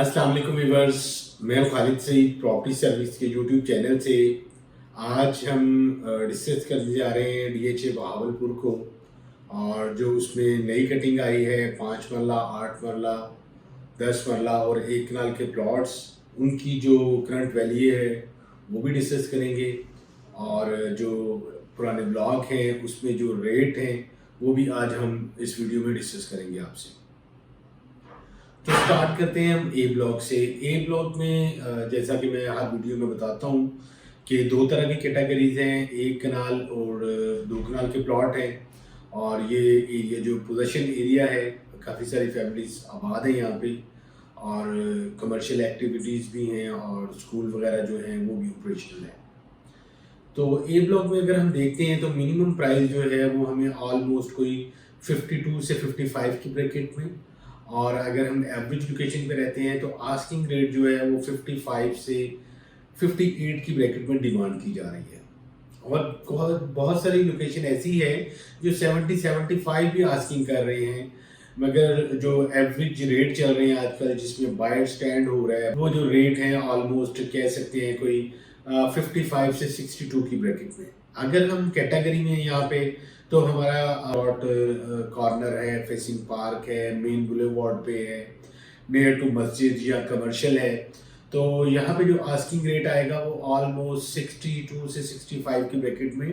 अस्सलाम वालेकुम व्यूअर्स, मैं हूं खालिद सईद प्रॉपर्टी सर्विस के यूट्यूब चैनल से। आज हम डिस्कस करने जा रहे हैं डीएचए बहावलपुर को, और जो उसमें नई कटिंग आई है 5 मरला, 8 मरला, 10 मरला और 1 कनाल के प्लॉट्स, उनकी जो करंट वैल्यू है वो भी डिस्कस करेंगे। और जो पुराने ब्लॉक हैं उसमें जो रेट हैं वो भी आज हम इस वीडियो में डिस्कस करेंगे आपसे। तो स्टार्ट करते हैं हम ए ब्लॉक से। ए ब्लॉक में जैसा कि मैं हर वीडियो में बताता हूँ कि दो तरह की कैटेगरीज हैं, 1 कनाल और 2 कनाल के प्लॉट हैं। और ये एरिया जो पोजेशन एरिया है, काफ़ी सारी फैमिलीज आबाद हैं यहाँ पे, और कमर्शियल एक्टिविटीज़ भी हैं और स्कूल वगैरह जो हैं वो भी ऑपरेशनल है। तो ए ब्लॉक में अगर हम देखते हैं तो मिनिमम प्राइस जो है वो हमें ऑलमोस्ट कोई 52 से 55 की ब्रैकेट में, और अगर हम एवरेज लोकेशन पे रहते हैं तो आस्किंग रेट जो है वो 55 से 58 की ब्रैकेट में डिमांड की जा रही है। और बहुत सारी लोकेशन ऐसी है जो 70-75 भी आस्किंग कर रहे हैं, मगर जो एवरेज रेट चल रहे हैं आजकल जिसमें बायर स्टैंड हो रहा है, वो जो रेट है ऑलमोस्ट कह सकते हैं कोई 55 से 62 की ब्रैकेट में। अगर हम कैटेगरी में यहाँ पे तो हमारा प्लॉट कॉर्नर है, फेसिंग पार्क है, मेन बुलेवार्ड पे है, नियर टू मस्जिद या कमर्शियल है, तो यहाँ पे जो आस्किंग रेट आएगा वो ऑलमोस्ट 62 से 65 की ब्रैकेट में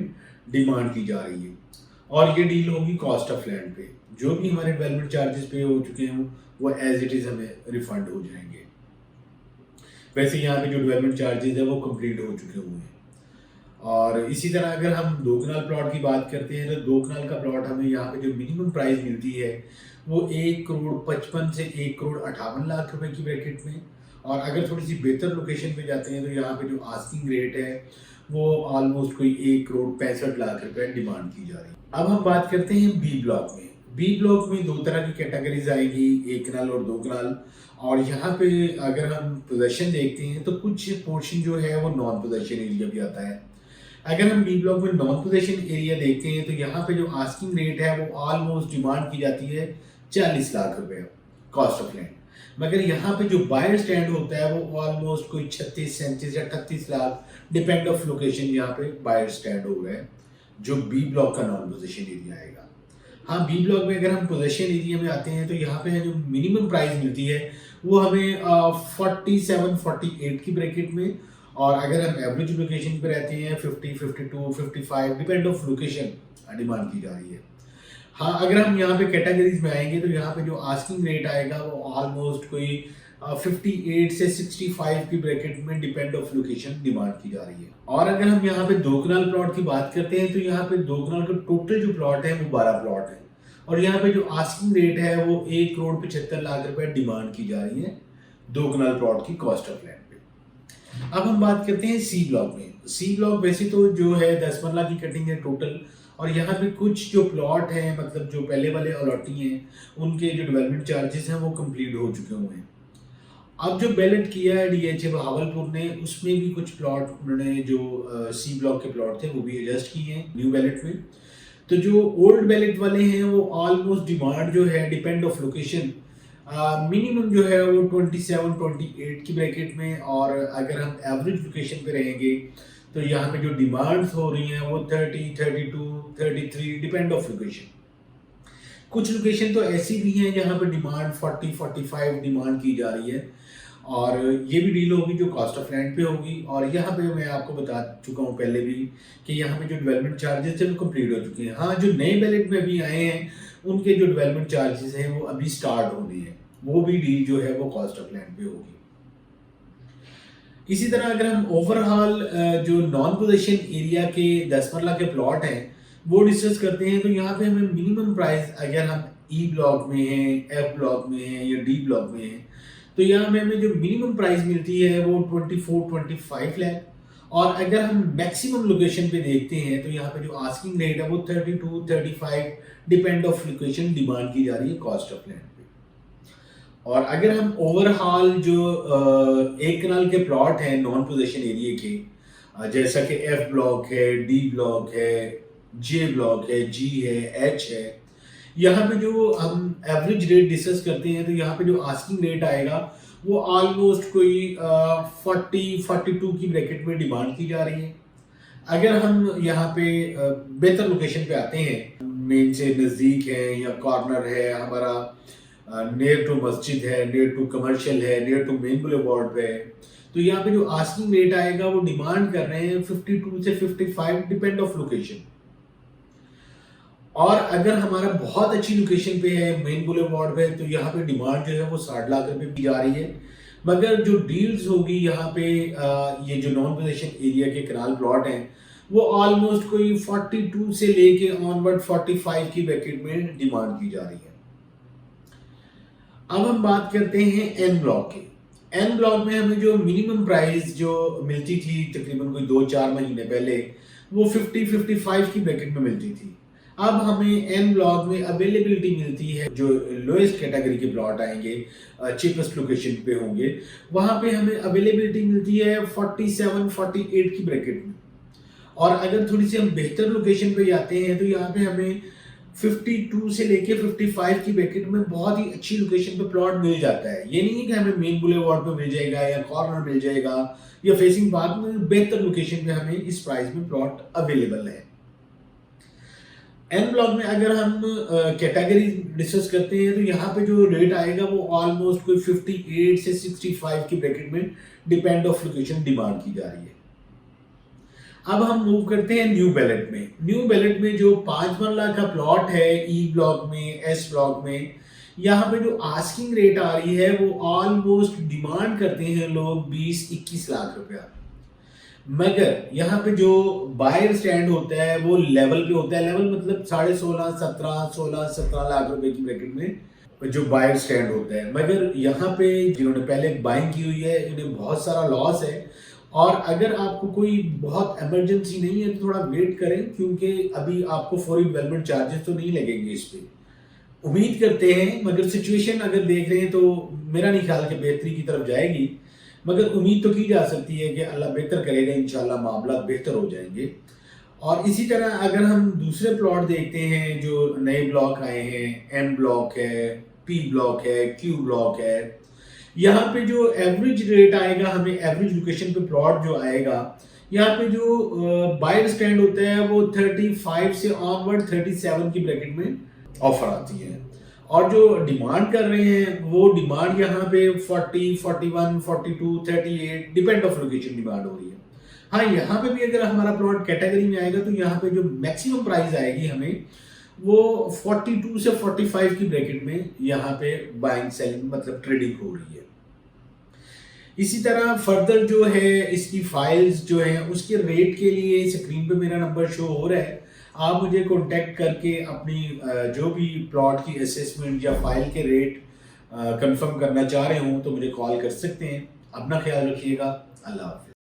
डिमांड की जा रही है। और ये डील होगी कॉस्ट ऑफ लैंड पे, जो भी हमारे डेवलपमेंट चार्जेस पे हो चुके हैं वो एज इट इज़ हमें रिफंड हो जाएंगे। वैसे यहाँ पे जो डेवलपमेंट चार्जेस है वो कंप्लीट हो चुके हुए हैं। और इसी तरह अगर हम 2 कनाल प्लॉट की बात करते हैं तो 2 कनाल का प्लॉट हमें यहाँ पे जो मिनिमम प्राइस मिलती है वो 1,55 से 1,58 रुपए की ब्रैकेट में। और अगर थोड़ी सी बेहतर लोकेशन पे जाते हैं तो यहाँ पे जो आस्किंग रेट है वो ऑलमोस्ट कोई 1,65 रुपए डिमांड की जा रही है। अब हम बात करते हैं बी ब्लॉक में। बी ब्लॉक में 2 तरह की कैटेगरीज आएगी, 1 कनाल और 2 कनाल। और यहाँ पे अगर हम पोजेशन देखते हैं तो कुछ पोर्शन जो है वो नॉन पोजेशन एरिया भी आता है। अगर हम बी ब्लॉक में नॉन पोजेशन एरिया देखते हैं तो यहाँ पे जो आस्किंग रेट है वो ऑलमोस्ट डिमांड की जाती है 40 लाख रुपए कॉस्ट ऑफ लैंड, मगर यहाँ पे जो बायर स्टैंड होता है वो ऑलमोस्ट कोई 36, 37 या 38 लाख, डिपेंड ऑफ लोकेशन यहाँ पे बायर स्टैंड हो रहा है, जो बी ब्लॉक का नॉन पोजेशन एरिया आएगा। हाँ, बी ब्लॉक में अगर हम पोजेशन एरिया में आते हैं तो यहाँ पे जो मिनिमम प्राइस मिलती है वो हमें 47-48 की ब्रैकेट में, और अगर हम एवरेज लोकेशन पे रहते हैं 50, 52, 55 डिपेंड ऑफ लोकेशन डिमांड की जा रही है। हाँ, अगर हम यहाँ पे कैटेगरीज में आएंगे तो यहाँ पे जो आस्किंग रेट आएगा वो ऑलमोस्ट कोई 58 से 65 की ब्रैकेट में डिपेंड ऑफ लोकेशन डिमांड की जा रही है। और अगर हम यहाँ पे 2 कनाल प्लॉट की बात करते हैं तो यहाँ पे 2 कनाल का टोटल जो प्लॉट है वो 12 प्लॉट है, और यहाँ पे जो आस्किंग रेट है वो 1,75 रुपए डिमांड की जा रही है 2 कनाल प्लॉट की कॉस्ट ऑफ लैंड पे। अब हम बात करते हैं सी ब्लॉक में। सी ब्लॉक वैसे तो जो है 10 मरला की कटिंग है टोटल, और यहाँ पे कुछ जो प्लॉट हैं, मतलब जो पहले वाले अलॉटी हैं, उनके जो डेवलपमेंट चार्जेस हैं वो कंप्लीट हो चुके हुए हैं। अब जो बैलेट किया है डीएचए बहावलपुर ने, उसमें भी कुछ प्लॉट उन्होंने जो सी ब्लॉक के प्लॉट थे वो भी एडजस्ट किए हैं न्यू बैलेट में। तो जो ओल्ड बैलेट वाले हैं वो ऑलमोस्ट डिमांड जो है डिपेंड ऑफ लोकेशन मिनिमम जो है वो 27-28 की ब्रैकेट में, और अगर हम एवरेज लोकेशन पे रहेंगे तो यहाँ पे जो डिमांड्स हो रही हैं वो 30, 32, 33 डिपेंड ऑफ लोकेशन। कुछ लोकेशन तो ऐसी भी हैं जहाँ पे डिमांड 40-45 डिमांड की जा रही है, और ये भी डील होगी जो कॉस्ट ऑफ लैंड पे होगी। और यहाँ पे मैं आपको बता चुका हूँ पहले भी कि यहाँ पे जो डेवलपमेंट चार्जेस है वो कंप्लीट हो चुके हैं। हाँ, जो नए बैलेट में अभी आए हैं उनके जो डेवलपमेंट चार्जेस हैं वो अभी स्टार्ट होने हैं, वो भी डील जो है वो कॉस्ट ऑफ लैंड पे होगी। इसी तरह अगर हम ओवरऑल जो नॉन पोजेशन एरिया के 10 मरला के प्लॉट हैं वो डिस्कस करते हैं तो यहाँ पे हमें मिनिमम प्राइस, अगर हम ई ब्लॉक में हैं, एफ ब्लॉक में हैं या डी ब्लॉक में हैं, तो यहाँ पे हमें जो मिनिमम प्राइस मिलती है वो 24-25 लाख। और अगर हम मैक्सिमम लोकेशन पे देखते हैं तो यहाँ पे जो आस्किंग रेट है वो 32-35 डिपेंड ऑफ लोकेशन डिमांड की जा रही है कॉस्ट ऑफ लैंड पे। और अगर हम ओवरऑल जो 1 कनाल के प्लॉट हैं नॉन पोजेशन एरिया के, जैसा कि एफ ब्लॉक है, डी ब्लॉक है, जे ब्लॉक है, जी है, एच है, यहाँ पे जो हम एवरेज रेट डिस्कस करते हैं तो यहाँ पे जो आस्किंग रेट आएगा वो ऑलमोस्ट कोई 40-42 की ब्रैकेट में डिमांड की जा रही है। अगर हम यहाँ पे बेहतर लोकेशन पे आते हैं, मेन से नज़दीक है या कॉर्नर है हमारा, नियर टू मस्जिद है, नियर टू कमर्शियल है, नियर टू मेन बुलेवार्ड पे है, तो यहाँ पे जो आस्किंग रेट आएगा वो डिमांड कर रहे हैं 52 से 55, डिपेंड ऑफ लोकेशन। और अगर हमारा बहुत अच्छी लोकेशन पे है, मेन बुलेवार्ड पे, तो यहाँ पे डिमांड जो है वो 60 लाख रुपए की जा रही है। मगर जो डील्स होगी यहाँ पे, ये जो नॉन पोजेशन एरिया के कनाल प्लॉट हैं, वो ऑलमोस्ट कोई 42 से लेके ऑनवर्ड 45 की ब्रैकेट में डिमांड की जा रही है। अब हम बात करते हैं एन ब्लॉक की। एन ब्लॉक में हमें जो मिनिमम प्राइस जो मिलती थी तकरीबन कोई 2-4 महीने पहले, वो 50-55 की ब्रैकेट में मिलती थी। अब हमें एन ब्लॉक में अवेलेबिलिटी मिलती है, जो लोएस्ट कैटेगरी के प्लॉट आएंगे, चीपेस्ट लोकेशन पे होंगे, वहाँ पे हमें अवेलेबिलिटी मिलती है 47-48 की ब्रैकेट में। और अगर थोड़ी सी हम बेहतर लोकेशन पे जाते हैं तो यहाँ पे हमें 52 से लेके 55 की ब्रैकेट में बहुत ही अच्छी लोकेशन पे प्लॉट मिल जाता है। ये नहीं है कि हमें मेन बुलेवार्ड पे मिल जाएगा या कॉर्नर मिल जाएगा या फेसिंग पार्क में, बेहतर लोकेशन पे हमें इस प्राइस में प्लॉट अवेलेबल है। एन ब्लॉक में अगर हम कैटेगरी डिस्कस करते हैं तो यहाँ पे जो रेट आएगा वो ऑलमोस्ट कोई 58 से 65 की ब्रैकेट में, डिपेंड ऑफ लोकेशन, डिमांड की जा रही है। अब हम मूव करते हैं न्यू बैलेट में। न्यू बैलेट में जो 5 मरला का प्लॉट है ई ब्लॉक में, एस ब्लॉक में, यहाँ पे जो आस्किंग रेट आ रही है वो ऑलमोस्ट डिमांड करते हैं लोग 20-21 लाख रुपया। मगर यहाँ पे जो बायर स्टैंड होता है वो लेवल पे होता है। लेवल मतलब 16.5, 17 लाख रुपए की ब्रैकेट में जो बायर स्टैंड होता है। मगर यहाँ पे जिन्होंने पहले बाइंग की हुई है उन्हें बहुत सारा लॉस है। और अगर आपको कोई बहुत इमरजेंसी नहीं है तो थोड़ा वेट करें, क्योंकि अभी आपको फॉर डेवलपमेंट चार्जेस तो नहीं लगेंगे इस पे, उम्मीद करते हैं। मगर सिचुएशन अगर देख रहे हैं तो मेरा नहीं ख्याल कि बेहतरी की तरफ जाएगी, मगर उम्मीद तो की जा सकती है कि अल्लाह बेहतर करेगा, इंशाल्लाह मामला बेहतर हो जाएंगे। और इसी तरह अगर हम दूसरे प्लॉट देखते हैं जो नए ब्लॉक आए हैं, एम ब्लॉक है, पी ब्लॉक है, क्यू ब्लॉक है, यहाँ पे जो एवरेज रेट आएगा, हमें एवरेज लोकेशन पे प्लॉट जो आएगा, यहाँ पे जो बायर स्टैंड होता है वो 35 से ऑनवर्ड 37 की ब्रैकेट में ऑफर आती है। और जो डिमांड कर रहे हैं वो डिमांड यहाँ पे 40, 41, 42, 38, डिपेंड ऑफ लोकेशन डिमांड हो रही है। हाँ, यहाँ पे भी अगर हमारा प्लॉट कैटेगरी में आएगा तो यहाँ पे जो मैक्सिमम प्राइस आएगी हमें वो 42 से 45 की ब्रैकेट में यहाँ पे बाइंग सेलिंग मतलब ट्रेडिंग हो रही है। इसी तरह फर्दर जो है इसकी फाइल्स जो है उसके रेट के लिए स्क्रीन पे मेरा नंबर शो हो रहा है। आप मुझे कांटेक्ट करके अपनी जो भी प्लॉट की असेसमेंट या फाइल के रेट कंफर्म करना चाह रहे हो तो मुझे कॉल कर सकते हैं। अपना ख्याल रखिएगा। अल्लाह हाफ़िज़।